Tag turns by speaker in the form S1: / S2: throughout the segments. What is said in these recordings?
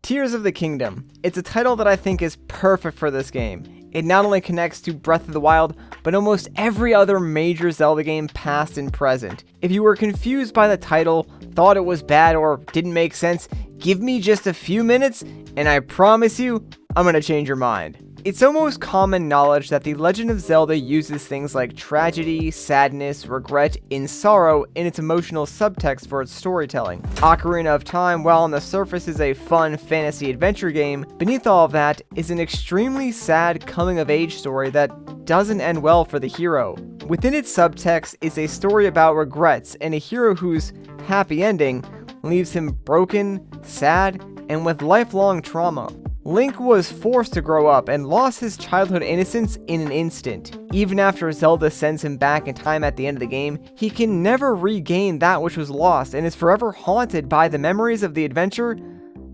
S1: Tears of the Kingdom. It's a title that I think is perfect for this game. It not only connects to Breath of the Wild, but almost every other major Zelda game past and present. If you were confused by the title, thought it was bad, or didn't make sense, give me just a few minutes, and I promise you, I'm gonna change your mind. It's almost common knowledge that The Legend of Zelda uses things like tragedy, sadness, regret, and sorrow in its emotional subtext for its storytelling. Ocarina of Time, while on the surface is a fun fantasy adventure game, beneath all of that is an extremely sad coming-of-age story that doesn't end well for the hero. Within its subtext is a story about regrets and a hero whose happy ending leaves him broken, sad, and with lifelong trauma. Link was forced to grow up and lost his childhood innocence in an instant. Even after Zelda sends him back in time at the end of the game, he can never regain that which was lost and is forever haunted by the memories of the adventure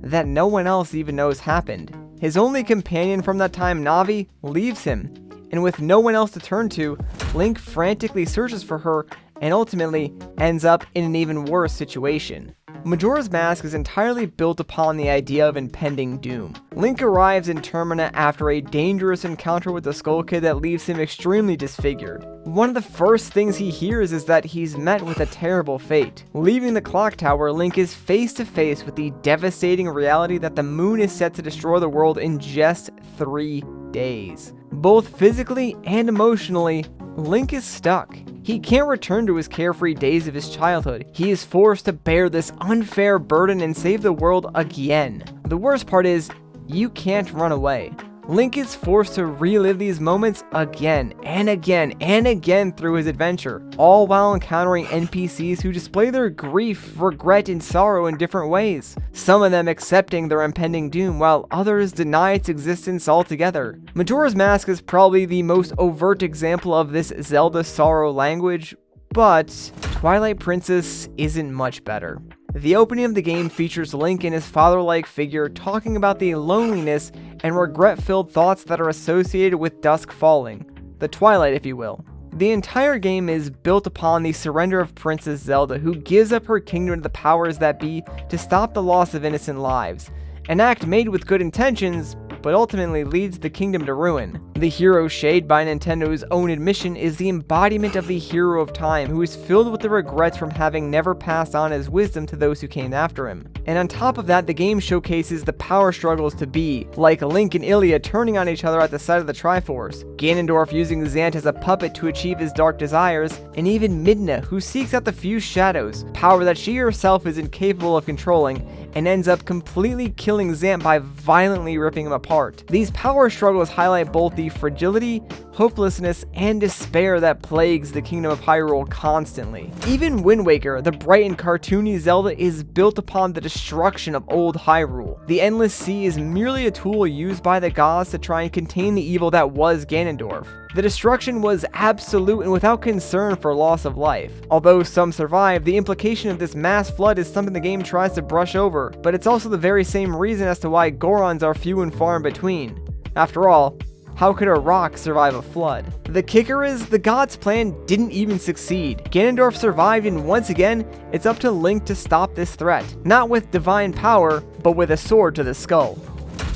S1: that no one else even knows happened. His only companion from that time, Navi, leaves him, and with no one else to turn to, Link frantically searches for her and ultimately ends up in an even worse situation. Majora's Mask is entirely built upon the idea of impending doom. Link arrives in Termina after a dangerous encounter with the Skull Kid that leaves him extremely disfigured. One of the first things he hears is that he's met with a terrible fate. Leaving the clock tower, Link is face to face with the devastating reality that the moon is set to destroy the world in just 3 days. Both physically and emotionally, Link is stuck. He can't return to his carefree days of his childhood. He is forced to bear this unfair burden and save the world again. The worst part is, you can't run away. Link is forced to relive these moments again and again and again through his adventure, all while encountering NPCs who display their grief, regret, and sorrow in different ways. Some of them accepting their impending doom, while others deny its existence altogether. Majora's Mask is probably the most overt example of this Zelda sorrow language, but Twilight Princess isn't much better. The opening of the game features Link and his father-like figure talking about the loneliness and regret-filled thoughts that are associated with dusk falling, the twilight if you will. The entire game is built upon the surrender of Princess Zelda, who gives up her kingdom to the powers that be to stop the loss of innocent lives, an act made with good intentions, but ultimately leads the kingdom to ruin. The hero shade, by Nintendo's own admission, is the embodiment of the hero of time, who is filled with the regrets from having never passed on his wisdom to those who came after him. And on top of that, the game showcases the power struggles to be, like Link and Ilia turning on each other at the side of the Triforce, Ganondorf using Zant as a puppet to achieve his dark desires, and even Midna, who seeks out the fused shadows, power that she herself is incapable of controlling, and ends up completely killing Zant by violently ripping him apart. These power struggles highlight both the fragility, hopelessness, and despair that plagues the Kingdom of Hyrule constantly. Even Wind Waker, the bright and cartoony Zelda, is built upon the destruction of old Hyrule. The Endless Sea is merely a tool used by the gods to try and contain the evil that was Ganondorf. The destruction was absolute and without concern for loss of life. Although some survive, the implication of this mass flood is something the game tries to brush over, but it's also the very same reason as to why Gorons are few and far in between. After all, how could a rock survive a flood? The kicker is, the gods' plan didn't even succeed. Ganondorf survived, and once again, it's up to Link to stop this threat. Not with divine power, but with a sword to the skull.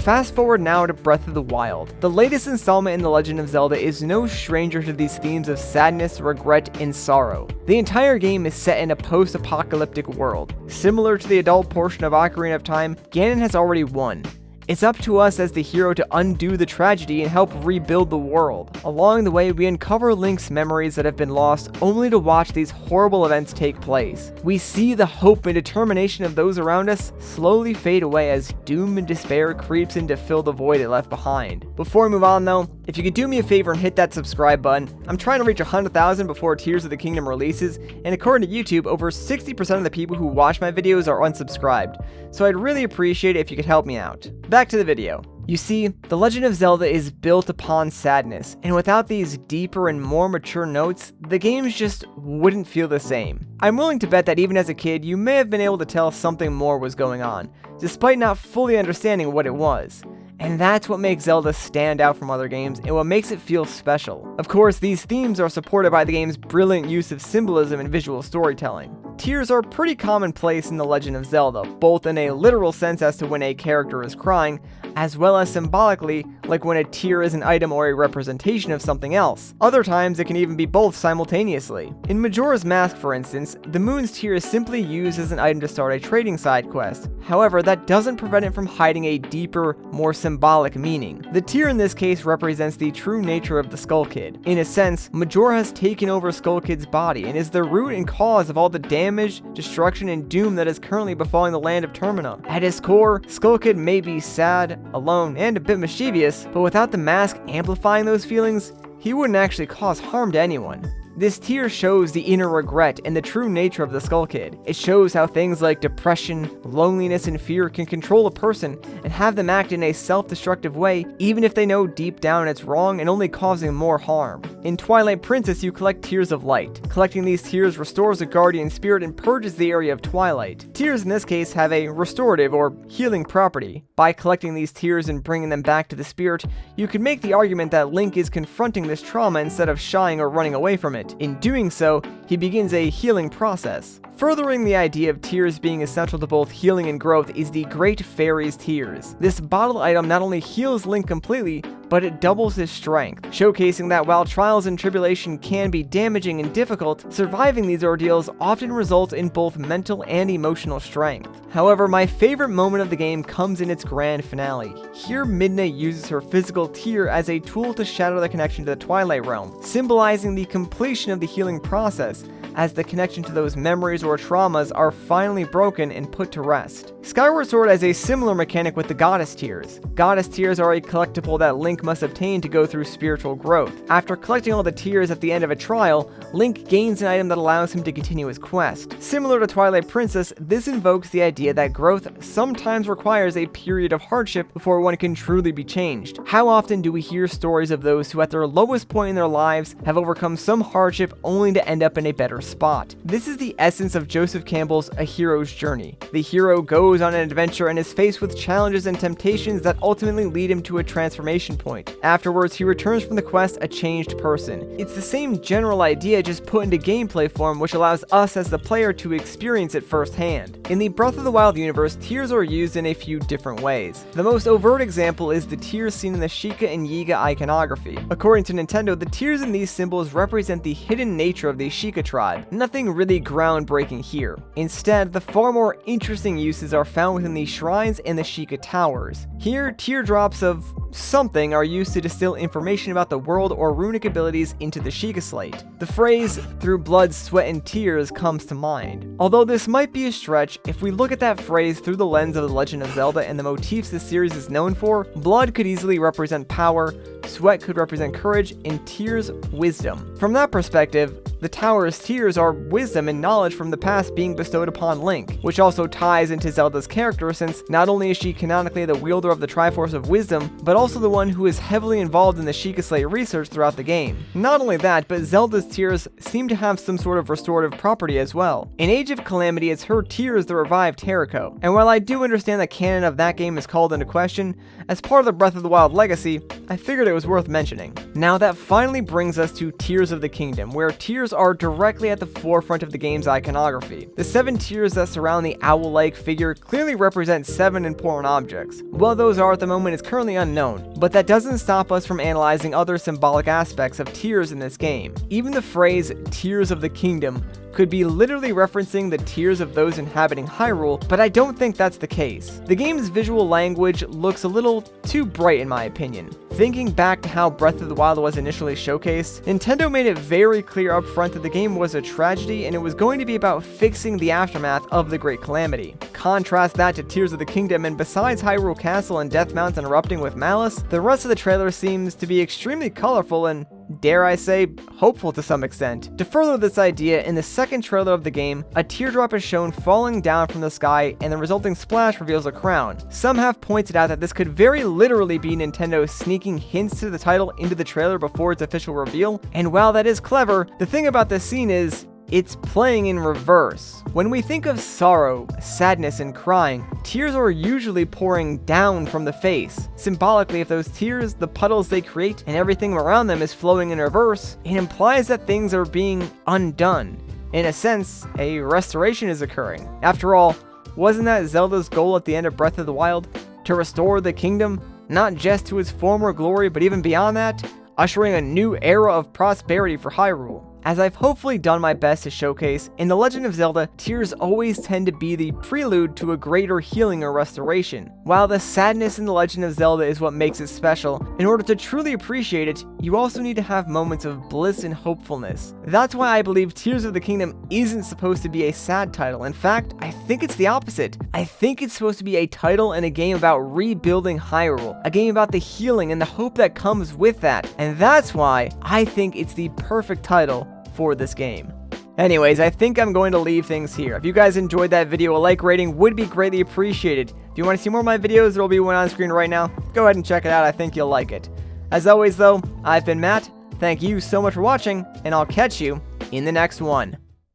S1: Fast forward now to Breath of the Wild. The latest installment in The Legend of Zelda is no stranger to these themes of sadness, regret, and sorrow. The entire game is set in a post-apocalyptic world. Similar to the adult portion of Ocarina of Time, Ganon has already won. It's up to us as the hero to undo the tragedy and help rebuild the world. Along the way, we uncover Link's memories that have been lost, only to watch these horrible events take place. We see the hope and determination of those around us slowly fade away as doom and despair creeps in to fill the void it left behind. Before we move on though, if you could do me a favor and hit that subscribe button. I'm trying to reach 100,000 before Tears of the Kingdom releases, and according to YouTube, over 60% of the people who watch my videos are unsubscribed, so I'd really appreciate it if you could help me out. Back to the video. You see, The Legend of Zelda is built upon sadness, and without these deeper and more mature notes, the games just wouldn't feel the same. I'm willing to bet that even as a kid, you may have been able to tell something more was going on, despite not fully understanding what it was. And that's what makes Zelda stand out from other games and what makes it feel special. Of course, these themes are supported by the game's brilliant use of symbolism and visual storytelling. tears are pretty commonplace in The Legend of Zelda, both in a literal sense as to when a character is crying, as well as symbolically, like when a tear is an item or a representation of something else. Other times, it can even be both simultaneously. In Majora's Mask, for instance, the moon's tear is simply used as an item to start a trading side quest. However, that doesn't prevent it from hiding a deeper, more symbolic meaning. The tear in this case represents the true nature of the Skull Kid. In a sense, Majora has taken over Skull Kid's body and is the root and cause of all the damage, destruction, and doom that is currently befalling the land of Termina. At his core, Skull Kid may be sad, alone, and a bit mischievous, but without the mask amplifying those feelings, he wouldn't actually cause harm to anyone. This tear shows the inner regret and the true nature of the Skull Kid. It shows how things like depression, loneliness, and fear can control a person and have them act in a self-destructive way, even if they know deep down it's wrong and only causing more harm. In Twilight Princess, you collect Tears of Light. Collecting these tears restores a guardian spirit and purges the area of Twilight. Tears in this case have a restorative or healing property. By collecting these tears and bringing them back to the spirit, you can make the argument that Link is confronting this trauma instead of shying or running away from it. In doing so, he begins a healing process. Furthering the idea of tears being essential to both healing and growth is the Great Fairy's Tears. This bottle item not only heals Link completely, but it doubles his strength, showcasing that while trials and tribulation can be damaging and difficult, surviving these ordeals often results in both mental and emotional strength. However, my favorite moment of the game comes in its grand finale. Here, Midna uses her physical tear as a tool to shatter the connection to the Twilight Realm, symbolizing the completion of the healing process, as the connection to those memories or traumas are finally broken and put to rest. Skyward Sword has a similar mechanic with the Goddess Tears. Goddess Tears are a collectible that Link must obtain to go through spiritual growth. After collecting all the tears at the end of a trial, Link gains an item that allows him to continue his quest. Similar to Twilight Princess, this invokes the idea that growth sometimes requires a period of hardship before one can truly be changed. How often do we hear stories of those who at their lowest point in their lives have overcome some hardship only to end up in a better spot? This is the essence of Joseph Campbell's A Hero's Journey. The hero goes on an adventure and is faced with challenges and temptations that ultimately lead him to a transformation point. Afterwards, he returns from the quest a changed person. It's the same general idea, just put into gameplay form, which allows us as the player to experience it firsthand. In the Breath of the Wild universe, tears are used in a few different ways. The most overt example is the tears seen in the Sheikah and Yiga iconography. According to Nintendo, the tears in these symbols represent the hidden nature of the Sheikah tribe. Nothing really groundbreaking here. Instead, the far more interesting uses are found within the shrines and the Sheikah towers. Here, teardrops of something are used to distill information about the world or runic abilities into the Sheikah slate. The phrase, "through blood, sweat, and tears," comes to mind. Although this might be a stretch, if we look at that phrase through the lens of The Legend of Zelda and the motifs the series is known for, blood could easily represent power, sweat could represent courage, and tears, wisdom. From that perspective, the tower's tears are wisdom and knowledge from the past being bestowed upon Link, which also ties into Zelda's character, since not only is she canonically the wielder of the Triforce of Wisdom, but also the one who is heavily involved in the Sheikah Slate research throughout the game. Not only that, but Zelda's tears seem to have some sort of restorative property as well. In Age of Calamity, it's her tears that revived Teriko, and while I do understand the canon of that game is called into question, as part of the Breath of the Wild legacy, I figured it was worth mentioning. Now that finally brings us to Tears of the Kingdom, where tears are directly at the forefront of the game's iconography. The 7 tears that surround the owl-like figure clearly represent 7 important objects. What those are at the moment is currently unknown, but that doesn't stop us from analyzing other symbolic aspects of tears in this game. Even the phrase Tears of the Kingdom could be literally referencing the tears of those inhabiting Hyrule, but I don't think that's the case. The game's visual language looks a little too bright in my opinion. Thinking back to how Breath of the Wild was initially showcased, Nintendo made it very clear up front that the game was a tragedy and it was going to be about fixing the aftermath of the Great Calamity. Contrast that to Tears of the Kingdom, and besides Hyrule Castle and Death Mountain erupting with malice, the rest of the trailer seems to be extremely colorful and, dare I say, hopeful to some extent. To further this idea, in the second trailer of the game, a teardrop is shown falling down from the sky and the resulting splash reveals a crown. Some have pointed out that this could very literally be Nintendo sneaking hints to the title into the trailer before its official reveal, and while that is clever, the thing about this scene is, it's playing in reverse. When we think of sorrow, sadness, and crying, tears are usually pouring down from the face. Symbolically, if those tears, the puddles they create, and everything around them is flowing in reverse, it implies that things are being undone. In a sense, a restoration is occurring. After all, wasn't that Zelda's goal at the end of Breath of the Wild? To restore the kingdom, not just to its former glory, but even beyond that, ushering a new era of prosperity for Hyrule. As I've hopefully done my best to showcase, in The Legend of Zelda, tears always tend to be the prelude to a greater healing or restoration. While the sadness in The Legend of Zelda is what makes it special, in order to truly appreciate it, you also need to have moments of bliss and hopefulness. That's why I believe Tears of the Kingdom isn't supposed to be a sad title. In fact, I think it's the opposite. I think it's supposed to be a title and a game about rebuilding Hyrule, a game about the healing and the hope that comes with that, and that's why I think it's the perfect title for this game. Anyways, I think I'm going to leave things here. If you guys enjoyed that video, a like rating would be greatly appreciated. If you want to see more of my videos, there will be one on screen right now. Go ahead and check it out. I think you'll like it. As always though, I've been Matt. Thank you so much for watching, and I'll catch you in the next one.